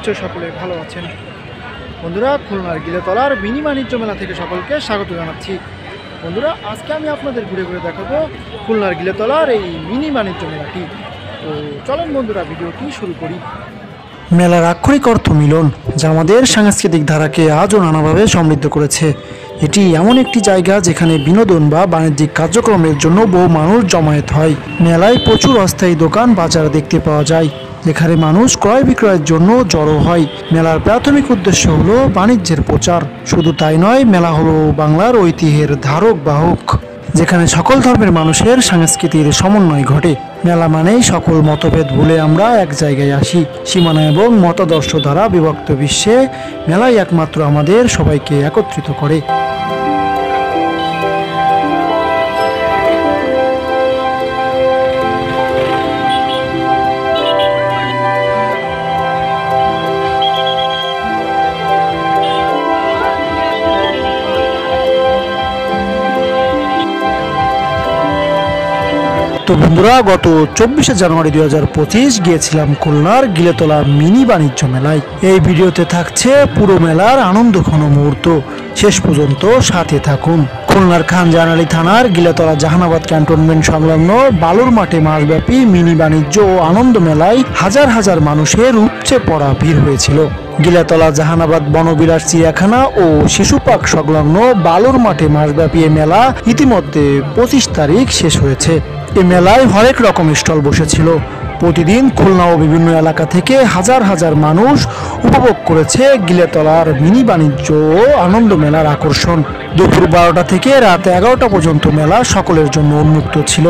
নিশ্চয়ই সকলে ভালো আছেন। বন্ধুরা, খুলনার গিলেতলার মিনি বাণিজ্য মেলা থেকে সকলকে স্বাগত জানাচ্ছি। বন্ধুরা, আজকে আমি আপনাদের ঘুরে ঘুরে দেখাবো খুলনার গিলেতলার এই মিনি বাণিজ্য মেলাটি। তো চলেন বন্ধুরা, ভিডিওটি শুরু করি। মেলার আক্ষরিক অর্থ মিলন, যা আমাদের সাংস্কৃতিক ধারাকে আজও নানাভাবে সমৃদ্ধ করেছে। এটি এমন একটি জায়গা যেখানে বিনোদন বা বাণিজ্যিক কার্যক্রমের জন্য বহু মানুষ জমায়েত হয়। মেলায় প্রচুর অস্থায়ী দোকান বাজার দেখতে পাওয়া যায়, যেখানে মানুষ ক্রয় বিক্রয়ের জন্য জড়ো হয়। মেলার প্রাথমিক উদ্দেশ্য হলো বাণিজ্যের প্রচার। শুধু তাই নয়, মেলা হলো বাংলার ঐতিহ্যের ধারক বাহক, যেখানে সকল ধর্মের মানুষের সংস্কৃতির সমন্বয় ঘটে। মেলা মানেই সকল মতভেদ ভুলে আমরা এক জায়গায় আসি। সীমানা এবং মতাদর্শ দ্বারা বিভক্ত বিশ্বে মেলাই একমাত্র আমাদের সবাইকে একত্রিত করে। তো বন্ধুরা, গত 24শে জানুয়ারি 2025 গিয়েছিলাম খুলনার গিলেতলা মিনি বাণিজ্য মেলায়। এই ভিডিওতে থাকছে পুরো মেলার আনন্দঘন মুহূর্ত। শেষ পর্যন্ত সাথে থাকুন। খুলনার খানজাহান থানার গিলেতলা জাহানাবাদ ক্যান্টনমেন্ট সংলগ্ন বালুর মাঠে মাসব্যাপী মিনি বাণিজ্য ও আনন্দ মেলায় হাজার হাজার মানুষের উপচে পড়া ভিড় হয়েছিল। গিলেতলা জাহানাবাদ বনবিলাস চিড়িয়াখানা ও শিশু পার্ক সংলগ্ন বালুর মাঠে মাসব্যাপী এ মেলা ইতিমধ্যে 25 তারিখ শেষ হয়েছে। এ মেলায় হরেক রকম স্টল বসেছিল। প্রতিদিন খুলনা ও বিভিন্ন এলাকা থেকে হাজার হাজার মানুষ উপভোগ করেছে গিলেতলার মিনি বাণিজ্য ও আনন্দ মেলার আকর্ষণ। দুপুর 12টা থেকে রাত 11টা পর্যন্ত মেলা সকলের জন্য উন্মুক্ত ছিল।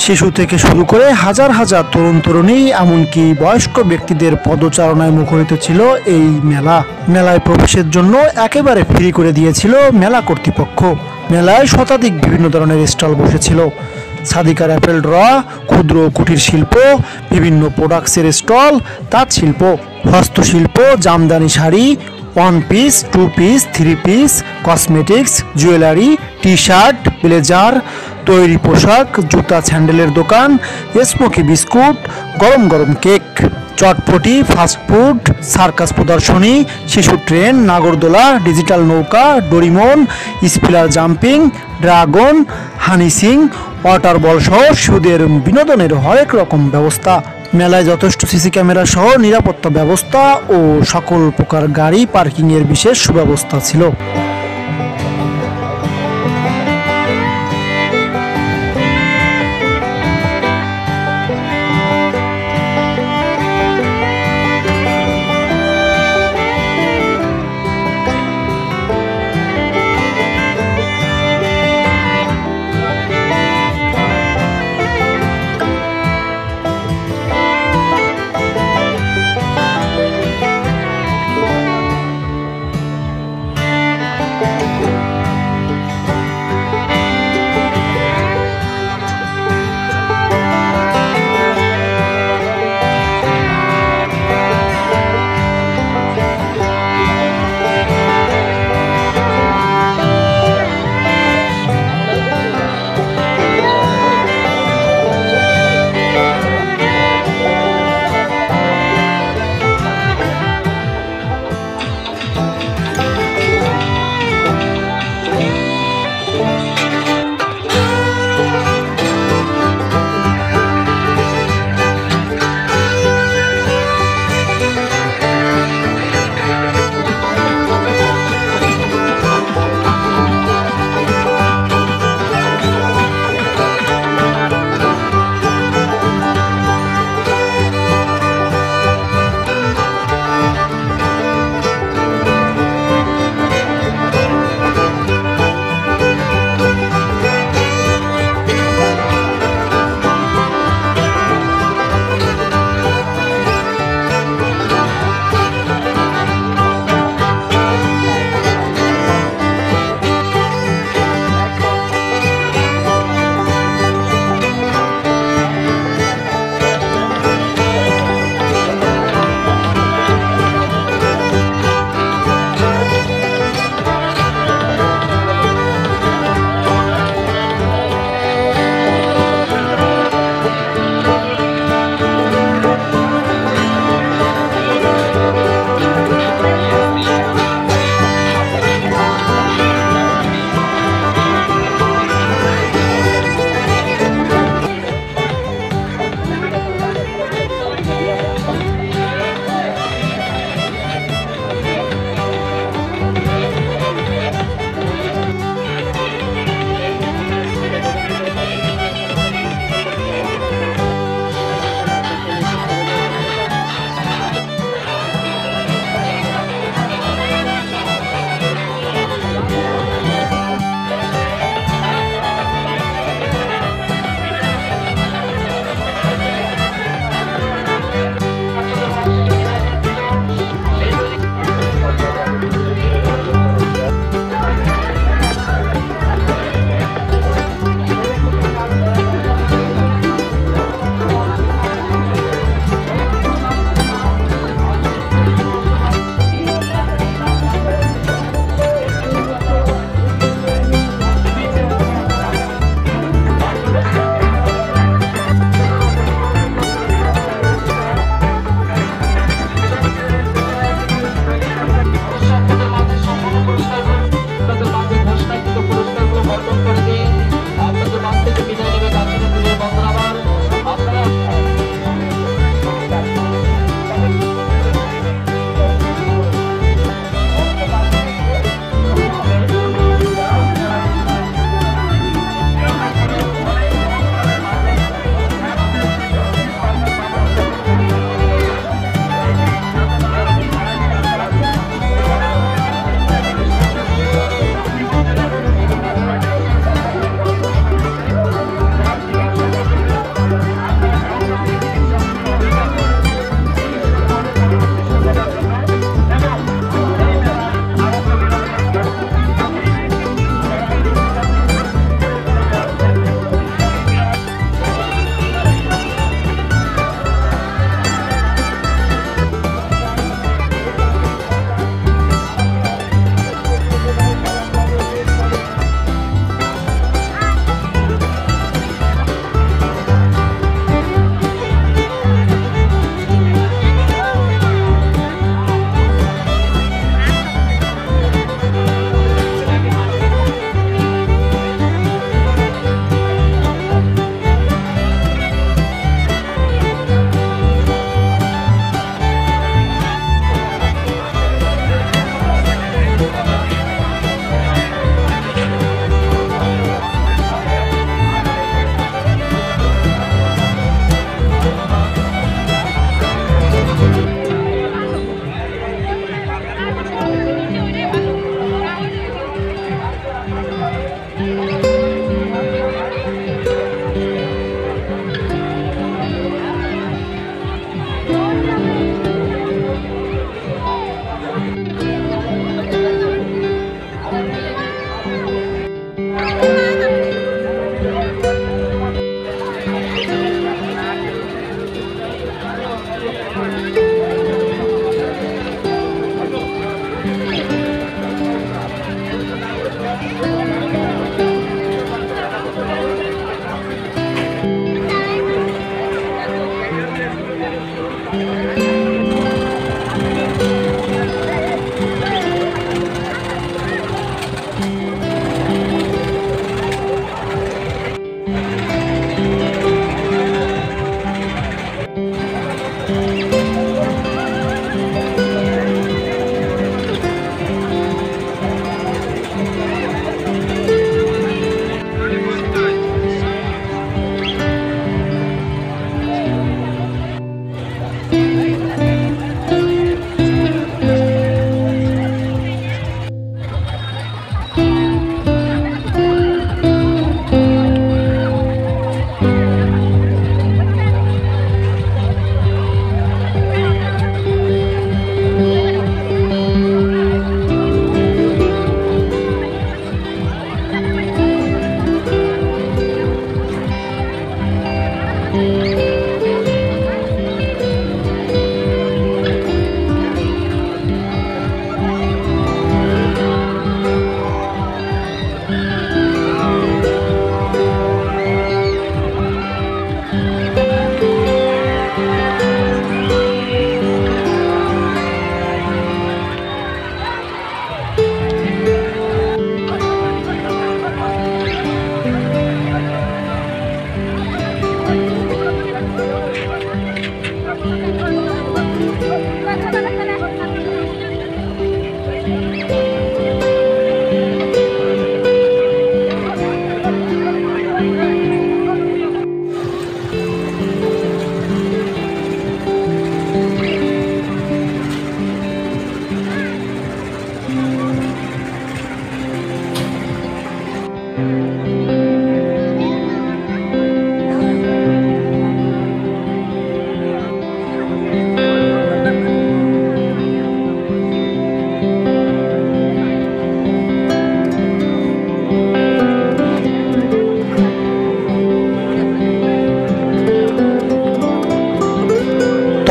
শিশু থেকে শুরু করে হাজার হাজার তরুণ তরুণী, এমনকি বয়স্ক ব্যক্তিদের পদচারণায় মুখরিত ছিল এই মেলা। মেলায় প্রবেশের জন্য একেবারে ফ্রি করে দিয়েছিল মেলা কর্তৃপক্ষ। মেলায় শতাধিক বিভিন্ন ধরনের স্টল বসেছিল। সাদিকার অ্যাপেল ড্র, ক্ষুদ্র কুটির শিল্প, বিভিন্ন প্রোডাক্টসের স্টল, তাঁত শিল্প, হস্তশিল্প, Jamdani sari, 1 piece, 2 piece, 3 piece, cosmetics, jewellery, T shirt, blazer, তৈরি পোশাক, জুতা, স্যান্ডেলের দোকান, স্মোকি বিস্কুট, গরম গরম কেক, চটপটি, ফাস্টফুড, সার্কাস প্রদর্শনী, শিশু ট্রেন, নাগরদোলা, ডিজিটাল নৌকা, Doraemon, স্পিলার jumping, dragon, Honey Singh, water বল সহ শিশুদের বিনোদনের হরেক রকম ব্যবস্থা। মেলায় যথেষ্ট সিসি ক্যামেরা সহ নিরাপত্তা ব্যবস্থা ও সকল প্রকার গাড়ি পার্কিংয়ের বিশেষ সুব্যবস্থা ছিল।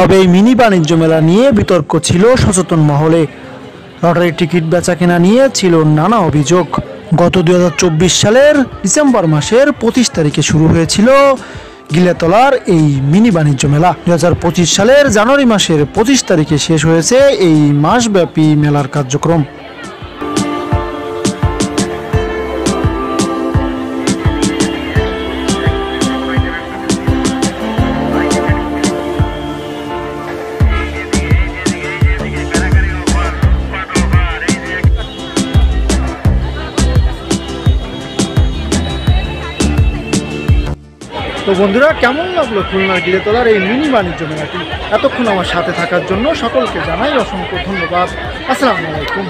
তবে এই মিনি বাণিজ্য মেলা নিয়ে বিতর্ক ছিল সচেতন মহলে। লটারি টিকিট বেচাকেনা নিয়ে ছিল নানা অভিযোগ। গত 2024 সালের ডিসেম্বর মাসের 25 তারিখে শুরু হয়েছিল গিলেতলার এই মিনি বাণিজ্য মেলা। 2025 সালের জানুয়ারি মাসের 25 তারিখে শেষ হয়েছে এই মাসব্যাপী মেলার কার্যক্রম। তো বন্ধুরা, কেমন লাগলো খুলনার গিলেতলার এই মিনি বাণিজ্য মেলাটি? এতক্ষণ আমার সাথে থাকার জন্য সকলকে জানাই অসংখ্য ধন্যবাদ। আসসালামু আলাইকুম।